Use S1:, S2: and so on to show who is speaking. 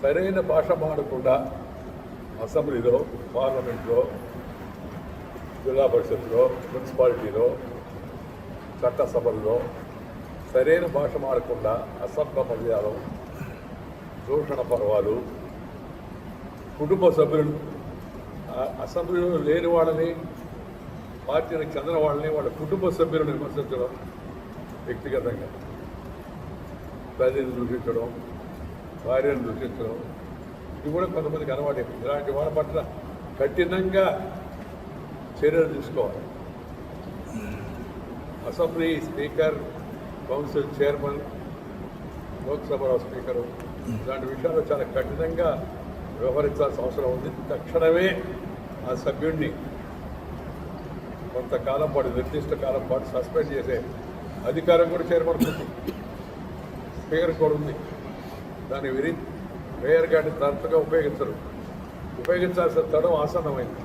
S1: సరైన భాష మాడకుండా అసెంబ్లీలో, పార్లమెంట్లో, జిల్లా పరిషత్లో, మున్సిపాలిటీలో, చట్టసభల్లో సరైన భాష మాడకుండా అసభ్య పర్యాలు, దూషణ పర్వాలు, కుటుంబ సభ్యులు, అసెంబ్లీలో లేని వాళ్ళని, పార్టీలకు చెందిన వాళ్ళని, వాళ్ళ కుటుంబ సభ్యులను విమర్శించడం, వ్యక్తిగతంగా తల్లిని దూషించడం, భార్యను దూషించడం, ఇది కూడా కొంతమందికి అలవాటు. ఇలాంటి వాళ్ళ పట్ల కఠినంగా చర్యలు తీసుకోవాలి. అసెంబ్లీ స్పీకర్, కౌన్సిల్ చైర్మన్, లోక్సభలో స్పీకరు ఇలాంటి విషయాల్లో చాలా కఠినంగా వ్యవహరించాల్సిన అవసరం ఉంది. తక్షణమే ఆ సభ్యుడిని కొంతకాలం పాటు, నిర్దిష్ట కాలం పాటు సస్పెండ్ చేసే అధికారం కూడా చైర్మన్ ఉంది, స్పీకర్ కూడా ఉంది. దాన్ని వేయర్ గార్డు తరచుగా ఉపయోగించాల్సిన తడం ఆసన్నమైంది.